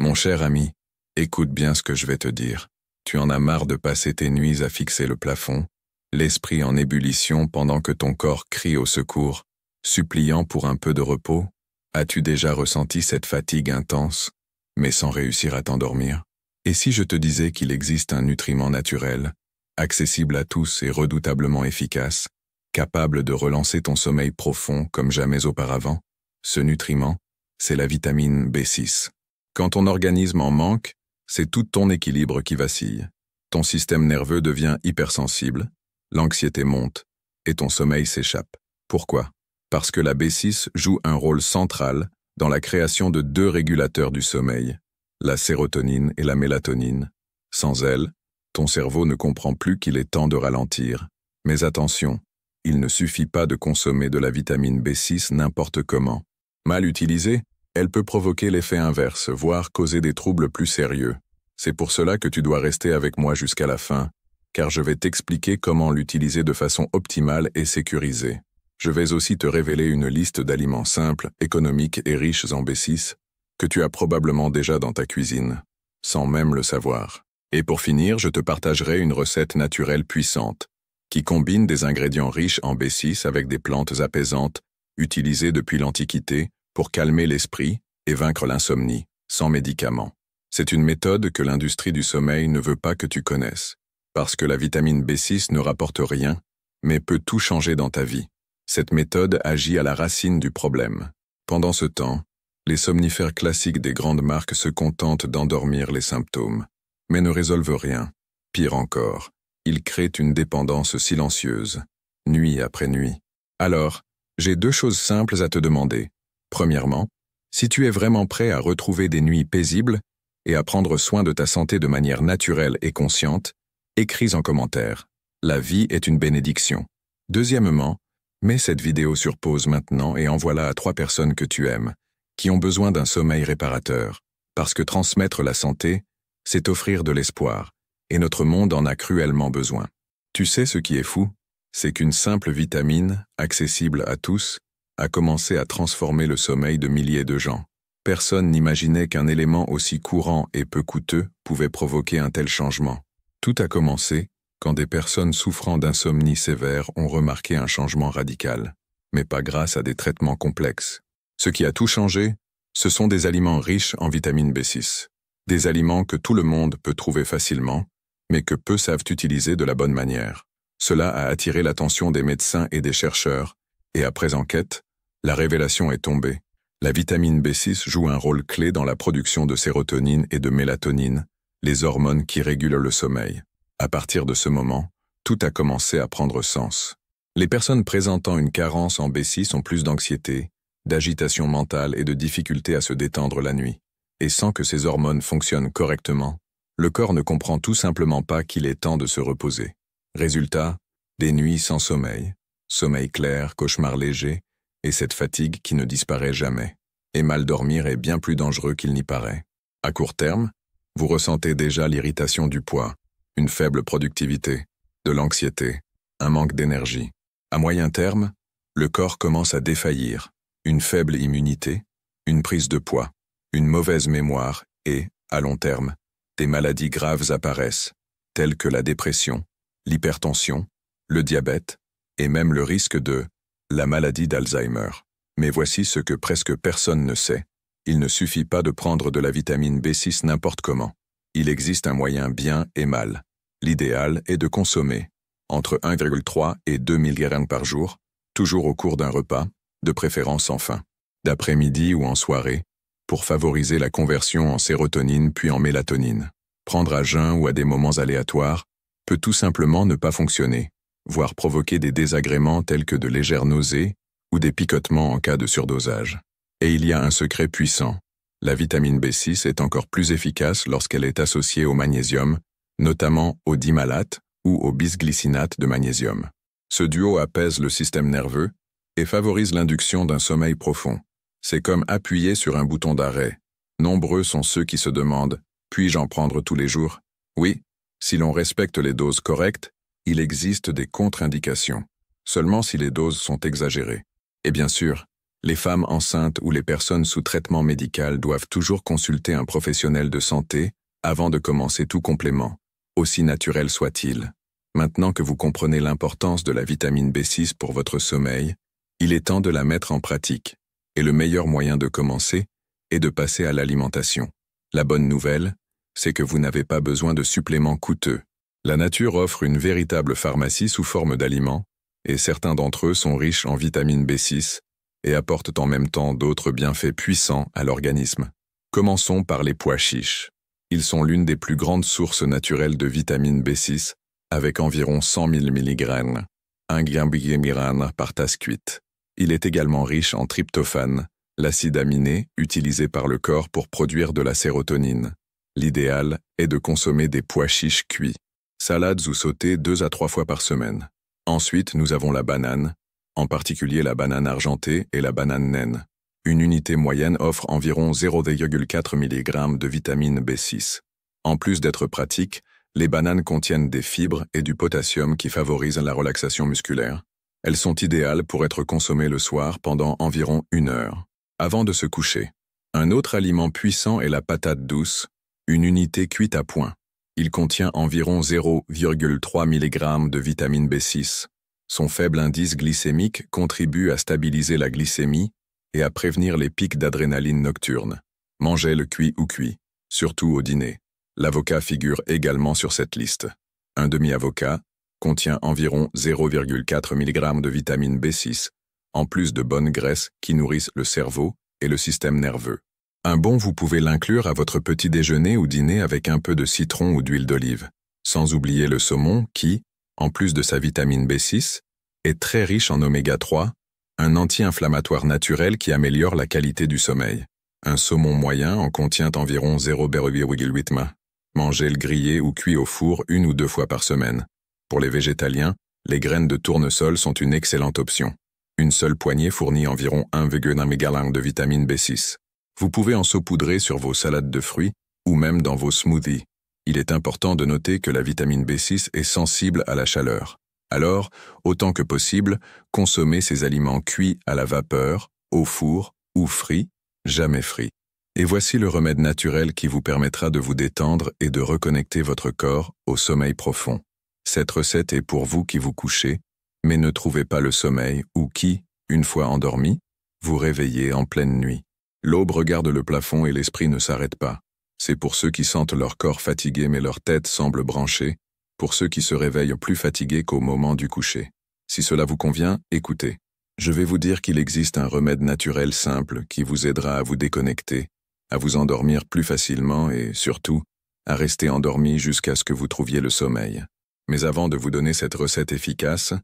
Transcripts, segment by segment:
Mon cher ami, écoute bien ce que je vais te dire. Tu en as marre de passer tes nuits à fixer le plafond, l'esprit en ébullition pendant que ton corps crie au secours, suppliant pour un peu de repos? As-tu déjà ressenti cette fatigue intense, mais sans réussir à t'endormir? Et si je te disais qu'il existe un nutriment naturel, accessible à tous et redoutablement efficace, capable de relancer ton sommeil profond comme jamais auparavant? Ce nutriment, c'est la vitamine B6. Quand ton organisme en manque, c'est tout ton équilibre qui vacille. Ton système nerveux devient hypersensible, l'anxiété monte, et ton sommeil s'échappe. Pourquoi? Parce que la B6 joue un rôle central dans la création de deux régulateurs du sommeil, la sérotonine et la mélatonine. Sans elle, ton cerveau ne comprend plus qu'il est temps de ralentir. Mais attention, il ne suffit pas de consommer de la vitamine B6 n'importe comment. Mal utilisée, elle peut provoquer l'effet inverse, voire causer des troubles plus sérieux. C'est pour cela que tu dois rester avec moi jusqu'à la fin, car je vais t'expliquer comment l'utiliser de façon optimale et sécurisée. Je vais aussi te révéler une liste d'aliments simples, économiques et riches en B6, que tu as probablement déjà dans ta cuisine, sans même le savoir. Et pour finir, je te partagerai une recette naturelle puissante, qui combine des ingrédients riches en B6 avec des plantes apaisantes, utilisées depuis l'Antiquité, pour calmer l'esprit et vaincre l'insomnie, sans médicaments. C'est une méthode que l'industrie du sommeil ne veut pas que tu connaisses, parce que la vitamine B6 ne rapporte rien, mais peut tout changer dans ta vie. Cette méthode agit à la racine du problème. Pendant ce temps, les somnifères classiques des grandes marques se contentent d'endormir les symptômes, mais ne résolvent rien. Pire encore, ils créent une dépendance silencieuse, nuit après nuit. Alors, j'ai deux choses simples à te demander. Premièrement, si tu es vraiment prêt à retrouver des nuits paisibles et à prendre soin de ta santé de manière naturelle et consciente, écris en commentaire. La vie est une bénédiction. Deuxièmement, mets cette vidéo sur pause maintenant et envoie-la à 3 personnes que tu aimes, qui ont besoin d'un sommeil réparateur, parce que transmettre la santé, c'est offrir de l'espoir, et notre monde en a cruellement besoin. Tu sais ce qui est fou? C'est qu'une simple vitamine, accessible à tous, a commencé à transformer le sommeil de milliers de gens. Personne n'imaginait qu'un élément aussi courant et peu coûteux pouvait provoquer un tel changement. Tout a commencé quand des personnes souffrant d'insomnie sévère ont remarqué un changement radical, mais pas grâce à des traitements complexes. Ce qui a tout changé, ce sont des aliments riches en vitamine B6. Des aliments que tout le monde peut trouver facilement, mais que peu savent utiliser de la bonne manière. Cela a attiré l'attention des médecins et des chercheurs, et après enquête, la révélation est tombée. La vitamine B6 joue un rôle clé dans la production de sérotonine et de mélatonine, les hormones qui régulent le sommeil. À partir de ce moment, tout a commencé à prendre sens. Les personnes présentant une carence en B6 ont plus d'anxiété, d'agitation mentale et de difficulté à se détendre la nuit. Et sans que ces hormones fonctionnent correctement, le corps ne comprend tout simplement pas qu'il est temps de se reposer. Résultat, des nuits sans sommeil, sommeil clair, cauchemar léger, et cette fatigue qui ne disparaît jamais. Et mal dormir est bien plus dangereux qu'il n'y paraît. À court terme, vous ressentez déjà l'irritation du poids, une faible productivité, de l'anxiété, un manque d'énergie. À moyen terme, le corps commence à défaillir, une faible immunité, une prise de poids, une mauvaise mémoire et, à long terme, des maladies graves apparaissent, telles que la dépression, l'hypertension, le diabète et même le risque de la maladie d'Alzheimer. Mais voici ce que presque personne ne sait. Il ne suffit pas de prendre de la vitamine B6 n'importe comment. Il existe un moyen bien et mal. L'idéal est de consommer entre 1,3 et 2 mg par jour, toujours au cours d'un repas, de préférence sans faim, d'après-midi ou en soirée, pour favoriser la conversion en sérotonine puis en mélatonine. Prendre à jeun ou à des moments aléatoires peut tout simplement ne pas fonctionner, voire provoquer des désagréments tels que de légères nausées ou des picotements en cas de surdosage. Et il y a un secret puissant. La vitamine B6 est encore plus efficace lorsqu'elle est associée au magnésium, notamment au dimalate ou au bisglycinate de magnésium. Ce duo apaise le système nerveux et favorise l'induction d'un sommeil profond. C'est comme appuyer sur un bouton d'arrêt. Nombreux sont ceux qui se demandent « Puis-je en prendre tous les jours ?» Oui, si l'on respecte les doses correctes, il existe des contre-indications, seulement si les doses sont exagérées. Et bien sûr, Les femmes enceintes ou les personnes sous traitement médical doivent toujours consulter un professionnel de santé avant de commencer tout complément, aussi naturel soit-il. Maintenant que vous comprenez l'importance de la vitamine B6 pour votre sommeil, il est temps de la mettre en pratique. Et le meilleur moyen de commencer est de passer à l'alimentation. La bonne nouvelle, c'est que vous n'avez pas besoin de suppléments coûteux. La nature offre une véritable pharmacie sous forme d'aliments, et certains d'entre eux sont riches en vitamine B6 et apportent en même temps d'autres bienfaits puissants à l'organisme. Commençons par les pois chiches. Ils sont l'une des plus grandes sources naturelles de vitamine B6, avec environ 100 000 mg, 1 g par tasse cuite. Il est également riche en tryptophane, l'acide aminé utilisé par le corps pour produire de la sérotonine. L'idéal est de consommer des pois chiches cuits, salades ou sautés 2 à 3 fois par semaine. Ensuite, nous avons la banane, en particulier la banane argentée et la banane naine. Une unité moyenne offre environ 0,4 mg de vitamine B6. En plus d'être pratiques, les bananes contiennent des fibres et du potassium qui favorisent la relaxation musculaire. Elles sont idéales pour être consommées le soir pendant environ 1 heure, avant de se coucher. Un autre aliment puissant est la patate douce, une unité cuite à point. Il contient environ 0,3 mg de vitamine B6. Son faible indice glycémique contribue à stabiliser la glycémie et à prévenir les pics d'adrénaline nocturne. Mangez-le cuit ou cuit, surtout au dîner. L'avocat figure également sur cette liste. Un demi-avocat contient environ 0,4 mg de vitamine B6, en plus de bonnes graisses qui nourrissent le cerveau et le système nerveux. Un bon, vous pouvez l'inclure à votre petit déjeuner ou dîner avec un peu de citron ou d'huile d'olive. Sans oublier le saumon qui, en plus de sa vitamine B6, est très riche en oméga 3, un anti-inflammatoire naturel qui améliore la qualité du sommeil. Un saumon moyen en contient environ 0,8 m. Mangez-le grillé ou cuit au four 1 ou 2 fois par semaine. Pour les végétaliens, les graines de tournesol sont une excellente option. Une seule poignée fournit environ 1,1 mg de vitamine B6. Vous pouvez en saupoudrer sur vos salades de fruits ou même dans vos smoothies. Il est important de noter que la vitamine B6 est sensible à la chaleur. Alors, autant que possible, consommez ces aliments cuits à la vapeur, au four ou frits, jamais frits. Et voici le remède naturel qui vous permettra de vous détendre et de reconnecter votre corps au sommeil profond. Cette recette est pour vous qui vous couchez, mais ne trouvez pas le sommeil ou qui, une fois endormi, vous réveillez en pleine nuit. L'aube regarde le plafond et l'esprit ne s'arrête pas. C'est pour ceux qui sentent leur corps fatigué mais leur tête semble branchée, pour ceux qui se réveillent plus fatigués qu'au moment du coucher. Si cela vous convient, écoutez. Je vais vous dire qu'il existe un remède naturel simple qui vous aidera à vous déconnecter, à vous endormir plus facilement et, surtout, à rester endormi jusqu'à ce que vous trouviez le sommeil. Mais avant de vous donner cette recette efficace,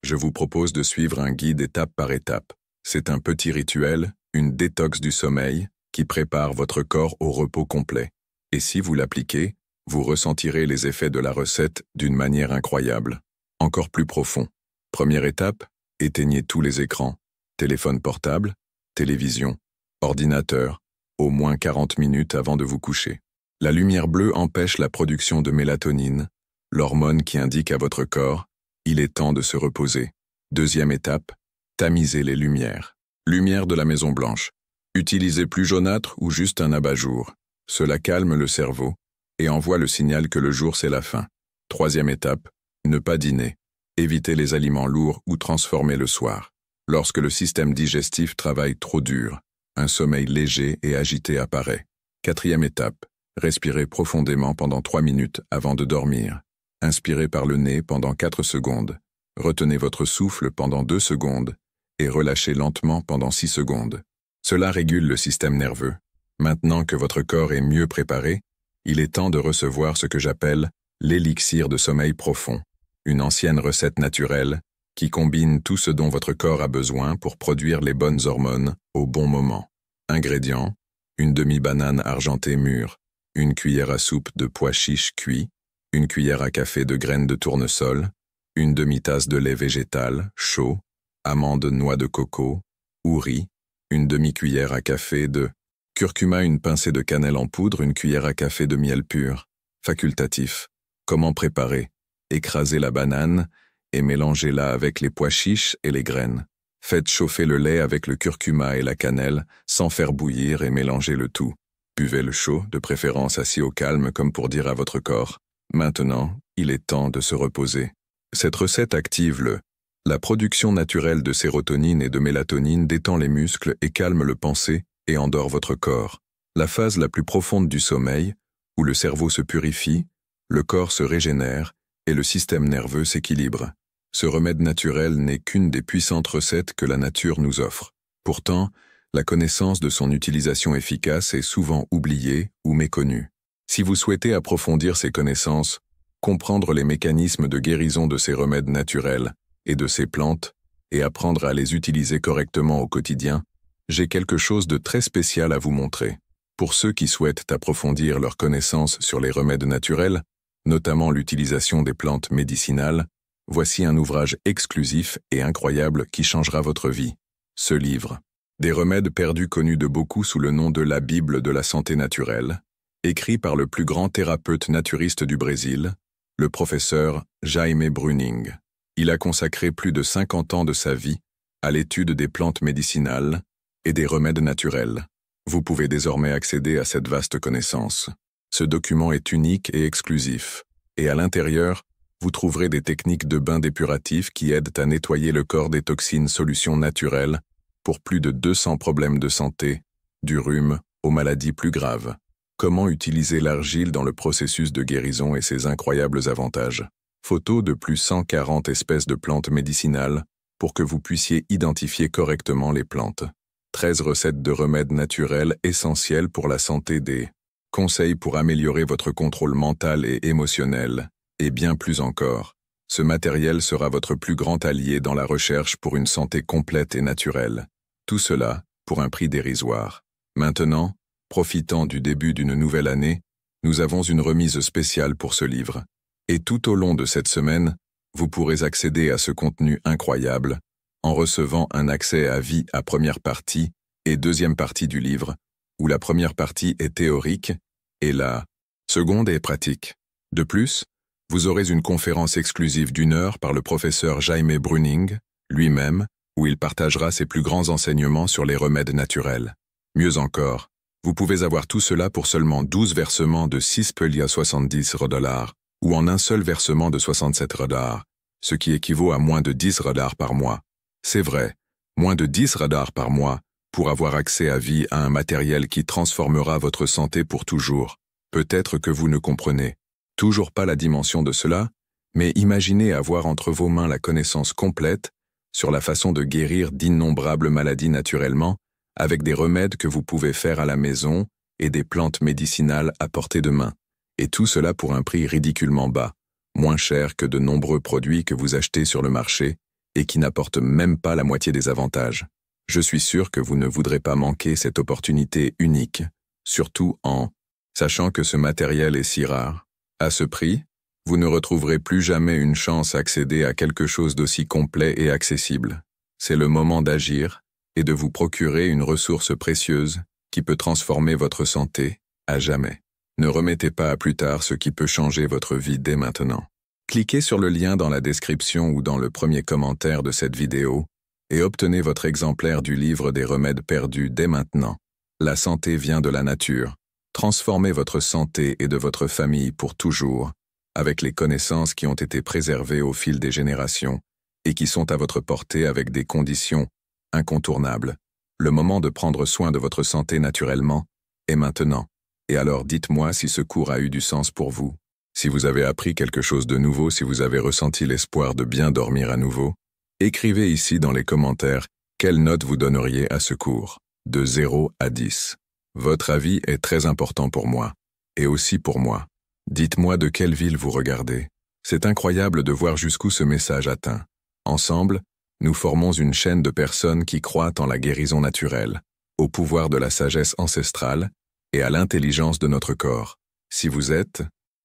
je vous propose de suivre un guide étape par étape. C'est un petit rituel, une détox du sommeil, qui prépare votre corps au repos complet. Et si vous l'appliquez, vous ressentirez les effets de la recette d'une manière incroyable, encore plus profond. Première étape, éteignez tous les écrans, téléphone portable, télévision, ordinateur, au moins 40 minutes avant de vous coucher. La lumière bleue empêche la production de mélatonine, l'hormone qui indique à votre corps « il est temps de se reposer ». Deuxième étape, tamisez les lumières. Lumière de la Maison Blanche. Utilisez plus jaunâtre ou juste un abat-jour. Cela calme le cerveau et envoie le signal que le jour c'est la fin. Troisième étape, ne pas dîner. Évitez les aliments lourds ou transformés le soir. Lorsque le système digestif travaille trop dur, un sommeil léger et agité apparaît. Quatrième étape, respirez profondément pendant 3 minutes avant de dormir. Inspirez par le nez pendant 4 secondes. Retenez votre souffle pendant 2 secondes et relâchez lentement pendant 6 secondes. Cela régule le système nerveux. Maintenant que votre corps est mieux préparé, il est temps de recevoir ce que j'appelle l'élixir de sommeil profond, une ancienne recette naturelle qui combine tout ce dont votre corps a besoin pour produire les bonnes hormones au bon moment. Ingrédients, une demi-banane argentée mûre, une cuillère à soupe de pois chiches cuits, une cuillère à café de graines de tournesol, une demi-tasse de lait végétal, chaud, amandes, noix de coco, ouri, une demi-cuillère à café de curcuma, une pincée de cannelle en poudre, une cuillère à café de miel pur. Facultatif. Comment préparer? Écrasez la banane et mélangez-la avec les pois chiches et les graines. Faites chauffer le lait avec le curcuma et la cannelle, sans faire bouillir et mélangez le tout. Buvez le chaud, de préférence assis au calme comme pour dire à votre corps « Maintenant, il est temps de se reposer ». Cette recette active la production naturelle de sérotonine et de mélatonine détend les muscles et calme le pensée et endort votre corps. La phase la plus profonde du sommeil, où le cerveau se purifie, le corps se régénère et le système nerveux s'équilibre. Ce remède naturel n'est qu'une des puissantes recettes que la nature nous offre. Pourtant, la connaissance de son utilisation efficace est souvent oubliée ou méconnue. Si vous souhaitez approfondir ces connaissances, comprendre les mécanismes de guérison de ces remèdes naturels et de ces plantes, et apprendre à les utiliser correctement au quotidien, j'ai quelque chose de très spécial à vous montrer. Pour ceux qui souhaitent approfondir leurs connaissances sur les remèdes naturels, notamment l'utilisation des plantes médicinales, voici un ouvrage exclusif et incroyable qui changera votre vie. Ce livre, Des remèdes perdus connus de beaucoup sous le nom de la Bible de la santé naturelle, écrit par le plus grand thérapeute naturiste du Brésil, le professeur Jaime Bruning. Il a consacré plus de 50 ans de sa vie à l'étude des plantes médicinales et des remèdes naturels. Vous pouvez désormais accéder à cette vaste connaissance. Ce document est unique et exclusif, et à l'intérieur, vous trouverez des techniques de bain dépuratif qui aident à nettoyer le corps des toxines solutions naturelles pour plus de 200 problèmes de santé, du rhume aux maladies plus graves. Comment utiliser l'argile dans le processus de guérison et ses incroyables avantages. Photos de plus 140 espèces de plantes médicinales pour que vous puissiez identifier correctement les plantes. 13 recettes de remèdes naturels essentiels pour la santé des conseils pour améliorer votre contrôle mental et émotionnel, et bien plus encore. Ce matériel sera votre plus grand allié dans la recherche pour une santé complète et naturelle. Tout cela pour un prix dérisoire. Maintenant, profitant du début d'une nouvelle année, nous avons une remise spéciale pour ce livre. Et tout au long de cette semaine, vous pourrez accéder à ce contenu incroyable en recevant un accès à vie à première partie et deuxième partie du livre, où la première partie est théorique et la seconde est pratique. De plus, vous aurez une conférence exclusive d'1 heure par le professeur Jaime Bruning, lui-même, où il partagera ses plus grands enseignements sur les remèdes naturels. Mieux encore, vous pouvez avoir tout cela pour seulement 12 versements de 6,70 $, ou en un seul versement de 67 $, ce qui équivaut à moins de 10 $ par mois. C'est vrai, moins de 10 $ par mois pour avoir accès à vie à un matériel qui transformera votre santé pour toujours. Peut-être que vous ne comprenez toujours pas la dimension de cela, mais imaginez avoir entre vos mains la connaissance complète sur la façon de guérir d'innombrables maladies naturellement, avec des remèdes que vous pouvez faire à la maison et des plantes médicinales à portée de main. Et tout cela pour un prix ridiculement bas, moins cher que de nombreux produits que vous achetez sur le marché et qui n'apportent même pas la moitié des avantages. Je suis sûr que vous ne voudrez pas manquer cette opportunité unique, surtout en sachant que ce matériel est si rare. À ce prix, vous ne retrouverez plus jamais une chance à accéder à quelque chose d'aussi complet et accessible. C'est le moment d'agir et de vous procurer une ressource précieuse qui peut transformer votre santé à jamais. Ne remettez pas à plus tard ce qui peut changer votre vie dès maintenant. Cliquez sur le lien dans la description ou dans le premier commentaire de cette vidéo et obtenez votre exemplaire du livre des remèdes perdus dès maintenant. La santé vient de la nature. Transformez votre santé et de votre famille pour toujours, avec les connaissances qui ont été préservées au fil des générations et qui sont à votre portée avec des conditions incontournables. Le moment de prendre soin de votre santé naturellement est maintenant. Et alors dites-moi si ce cours a eu du sens pour vous, si vous avez appris quelque chose de nouveau, si vous avez ressenti l'espoir de bien dormir à nouveau. Écrivez ici dans les commentaires quelle note vous donneriez à ce cours, de 0 à 10. Votre avis est très important pour moi, et aussi pour moi. Dites-moi de quelle ville vous regardez. C'est incroyable de voir jusqu'où ce message atteint. Ensemble, nous formons une chaîne de personnes qui croient en la guérison naturelle, au pouvoir de la sagesse ancestrale et à l'intelligence de notre corps. Si vous êtes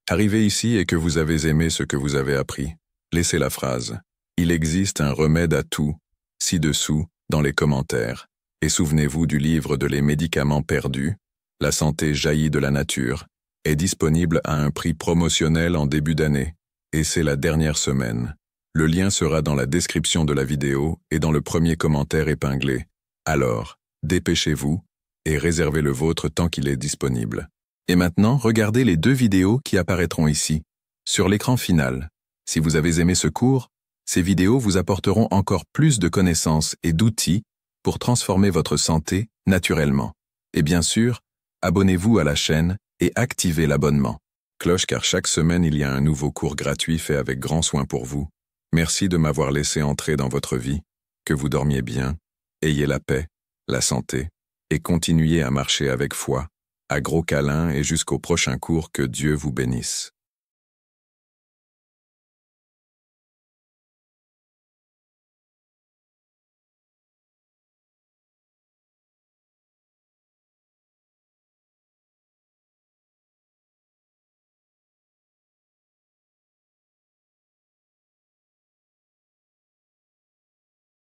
arrivé ici et que vous avez aimé ce que vous avez appris, laissez la phrase « Il existe un remède à tout » ci-dessous dans les commentaires. Et souvenez-vous du livre de Les médicaments perdus, La santé jaillit de la nature, est disponible à un prix promotionnel en début d'année, et c'est la dernière semaine. Le lien sera dans la description de la vidéo et dans le premier commentaire épinglé. Alors, dépêchez-vous et réservez le vôtre tant qu'il est disponible. Et maintenant, regardez les 2 vidéos qui apparaîtront ici, sur l'écran final. Si vous avez aimé ce cours, ces vidéos vous apporteront encore plus de connaissances et d'outils pour transformer votre santé naturellement. Et bien sûr, abonnez-vous à la chaîne et activez l'abonnement. Cloche car chaque semaine il y a un nouveau cours gratuit fait avec grand soin pour vous. Merci de m'avoir laissé entrer dans votre vie, que vous dormiez bien, ayez la paix, la santé, et continuez à marcher avec foi. À gros câlins et jusqu'au prochain cours, que Dieu vous bénisse.